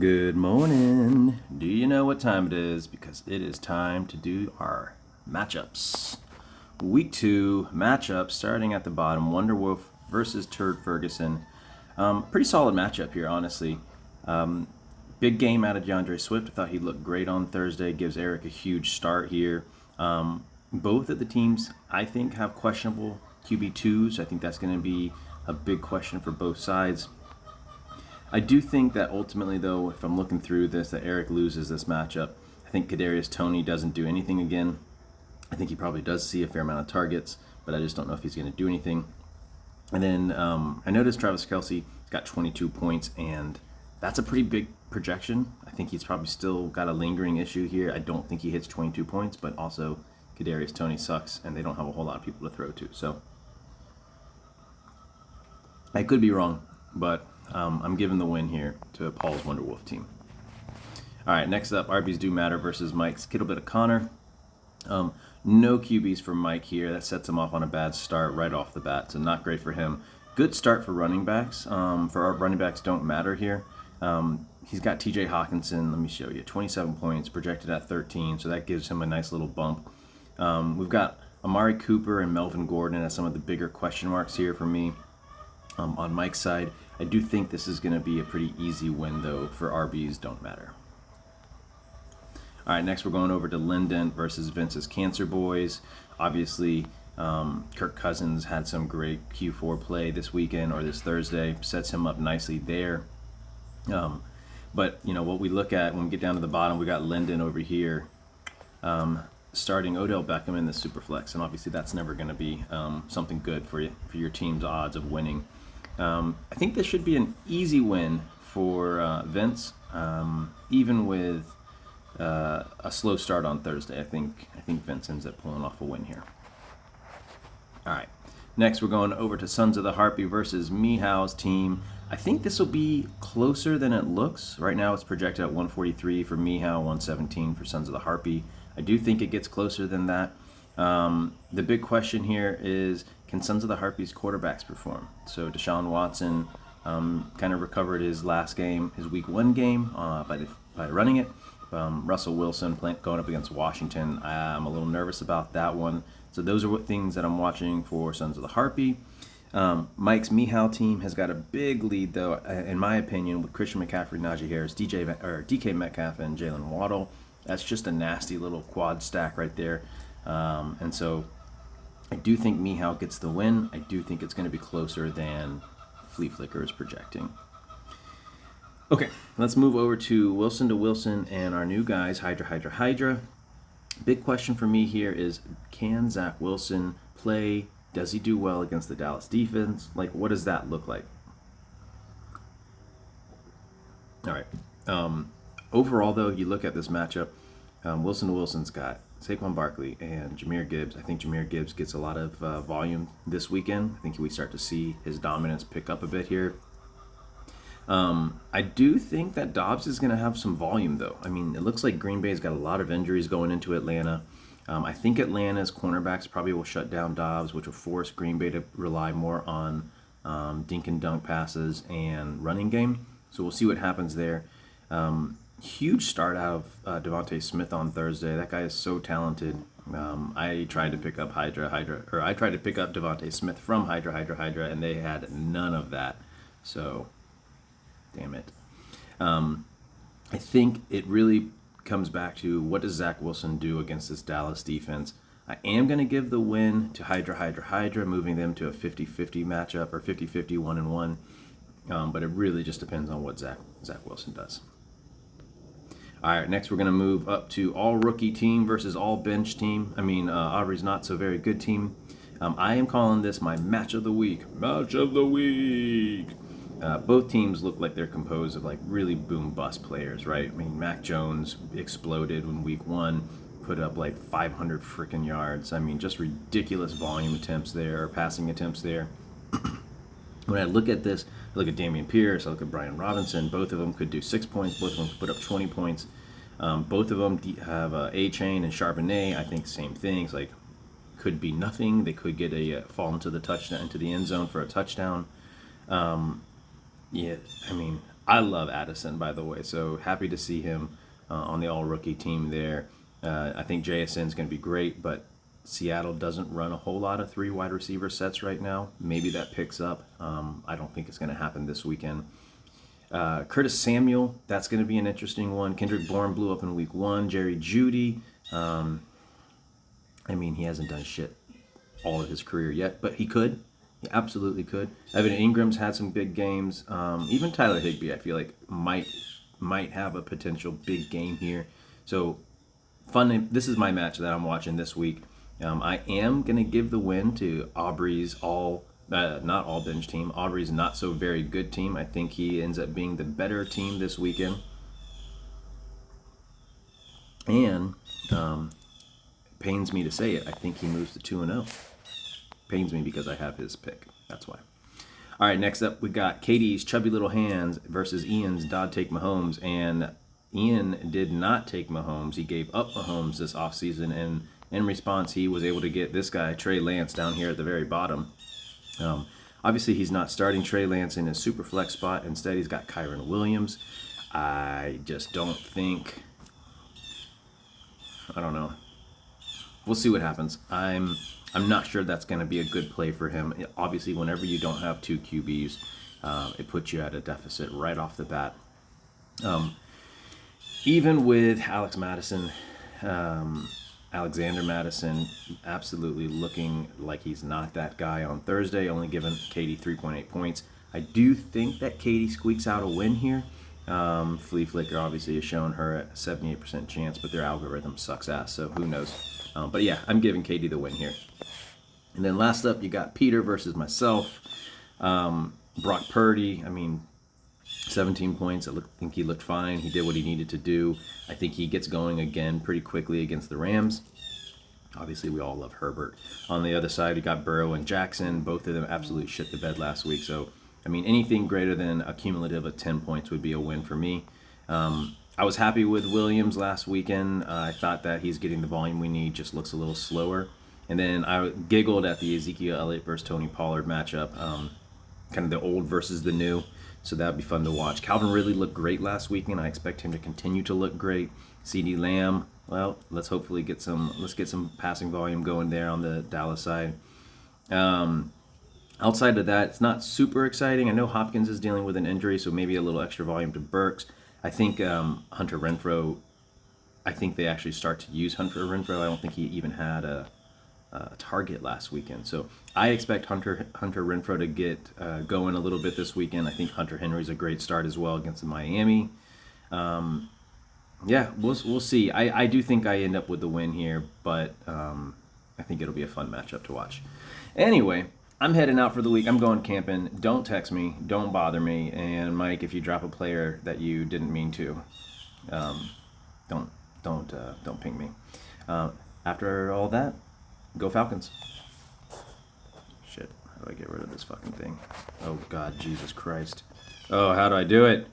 Good morning. Do you know what time it is? Because it is time to do our matchups. Week 2 matchup starting at the bottom. Wonder Wolf versus Turd Ferguson. Pretty solid matchup here, honestly. Big game out of DeAndre Swift. I thought he looked great on Thursday. Gives Eric a huge start here. Both of the teams, I think, have questionable QB2s. I think that's going to be a big question for both sides. I do think that ultimately, though, if I'm looking through this, that Eric loses this matchup. I think Kadarius Toney doesn't do anything again. I think he probably does see a fair amount of targets, but I just don't know if he's going to do anything. And then I noticed Travis Kelce got 22 points, and that's a pretty big projection. I think he's probably still got a lingering issue here. I don't think he hits 22 points, but also Kadarius Toney sucks, and they don't have a whole lot of people to throw to. So I could be wrong, but I'm giving the win here to Paul's Wonder Wolf team. All right, next up, RBs Do Matter versus Mike's Kittlebit O'Connor. No QBs for Mike here. That sets him off on a bad start right off the bat, so not great for him. Good start for running backs. For our running backs don't matter here. He's got TJ Hawkinson, let me show you, 27 points, projected at 13, so that gives him a nice little bump. We've got Amari Cooper and Melvin Gordon as some of the bigger question marks here for me. On Mike's side, I do think this is going to be a pretty easy win, though, for RBs Don't Matter. All right, next we're going over to Linden versus Vince's Cancer Boys. Obviously, Kirk Cousins had some great Q4 play this weekend or this Thursday, sets him up nicely there. But, you know, what we look at when we get down to the bottom, we got Linden over here starting Odell Beckham in the Superflex, and obviously that's never going to be something good for you, for your team's odds of winning. I think this should be an easy win for Vince, even with a slow start on Thursday. I think Vince ends up pulling off a win here. All right, next we're going over to Sons of the Harpy versus Mihaw's team. I think this will be closer than it looks. Right now it's projected at 143 for Mihao, 117 for Sons of the Harpy. I do think it gets closer than that. The big question here is, can Sons of the Harpies quarterbacks perform? So Deshaun Watson kind of recovered his last game, his week 1 game, by running it. Russell Wilson going up against Washington. I'm a little nervous about that one. So those are what things that I'm watching for Sons of the Harpy. Mike's Mihal team has got a big lead, though, in my opinion, with Christian McCaffrey, Najee Harris, DK Metcalf, and Jalen Waddle. That's just a nasty little quad stack right there. And so I do think Mihal gets the win. I do think it's going to be closer than Flea Flicker is projecting. Okay, let's move over to Wilson and our new guys, Hydra. Big question for me here is, can Zach Wilson play? Does he do well against the Dallas defense? Like, what does that look like? All right. Overall, though, you look at this matchup, Wilson's got Saquon Barkley and Jahmyr Gibbs. I think Jahmyr Gibbs gets a lot of volume this weekend. I think we start to see his dominance pick up a bit here. I do think that Dobbs is going to have some volume, though. I mean, it looks like Green Bay's got a lot of injuries going into Atlanta. I think Atlanta's cornerbacks probably will shut down Dobbs, which will force Green Bay to rely more on dink and dunk passes and running game. So we'll see what happens there. Huge start out of Devontae Smith on Thursday. That guy is so talented. I tried to pick up I tried to pick up Devontae Smith from Hydra, and they had none of that. So, damn it. I think it really comes back to, what does Zach Wilson do against this Dallas defense? I am going to give the win to Hydra, moving them to a 50-50 matchup, or 50-50 1-1. But it really just depends on what Zach Wilson does. All right, next we're going to move up to all rookie team versus all bench team. Aubrey's not so very good team. I am calling this my match of the week. Match of the week. Both teams look like they're composed of like really boom-bust players, right? I mean, Mac Jones exploded in week 1, put up like 500 freaking yards. I mean, just ridiculous volume attempts there, or passing attempts there. When I look at this, I look at Dameon Pierce, I look at Brian Robinson. Both of them could do 6 points. Both of them could put up 20 points. Both of them have A-Chain and Charbonnet. I think same things. Like, could be nothing. They could get a fall into the end zone for a touchdown. I love Addison, by the way, so happy to see him on the all-rookie team there. I think JSN's going to be great, but Seattle doesn't run a whole lot of 3 wide receiver sets right now. Maybe that picks up. I don't think it's going to happen this weekend. Curtis Samuel, that's going to be an interesting one. Kendrick Bourne blew up in week 1. Jerry Jeudy, I mean, he hasn't done shit all of his career yet, but he could. He absolutely could. Evan Ingram's had some big games. Even Tyler Higbee, I feel like, might have a potential big game here. So, fun. This is my match that I'm watching this week. I am going to give the win to Aubrey's not all bench team. Aubrey's not so very good team. I think he ends up being the better team this weekend. And pains me to say it, I think he moves to 2-0. Pains me because I have his pick. That's why. All right, next up we got Katie's chubby little hands versus Ian's Dodd take Mahomes, and Ian did not take Mahomes. He gave up Mahomes this offseason, and in response, he was able to get this guy, Trey Lance, down here at the very bottom. Obviously, he's not starting Trey Lance in his super flex spot. Instead, he's got Kyron Williams. I just don't think... I don't know. We'll see what happens. I'm not sure that's going to be a good play for him. Obviously, whenever you don't have 2 QBs, it puts you at a deficit right off the bat. Even with Alexander Madison absolutely looking like he's not that guy on Thursday, only giving Katie 3.8 points. I do think that Katie squeaks out a win here. Flea Flicker obviously has shown her a 78% chance, but their algorithm sucks ass, so who knows. But yeah, I'm giving Katie the win here. And then last up, you got Peter versus myself. Brock Purdy, 17 points. I think he looked fine. He did what he needed to do. I think he gets going again pretty quickly against the Rams. Obviously, we all love Herbert. On the other side, you got Burrow and Jackson. Both of them absolutely shit the bed last week. So, anything greater than a cumulative of 10 points would be a win for me. I was happy with Williams last weekend. I thought that he's getting the volume we need, just looks a little slower. And then I giggled at the Ezekiel Elliott versus Tony Pollard matchup, kind of the old versus the new. So that would be fun to watch. Calvin Ridley looked great last weekend. I expect him to continue to look great. CeeDee Lamb, well, let's hopefully get some passing volume going there on the Dallas side. Outside of that, it's not super exciting. I know Hopkins is dealing with an injury, so maybe a little extra volume to Burks. I think Hunter Renfrow, I think they actually start to use Hunter Renfrow. I don't think he even had a target last weekend. So I expect Hunter Renfrow to get going a little bit this weekend. I think Hunter Henry's a great start as well against Miami. Yeah, we'll see. I do think I end up with the win here, but I think it'll be a fun matchup to watch. Anyway, I'm heading out for the week. I'm going camping. Don't text me. Don't bother me. And Mike, if you drop a player that you didn't mean to, don't ping me. After all that, go Falcons. Shit, how do I get rid of this fucking thing? Oh God, Jesus Christ. Oh, how do I do it?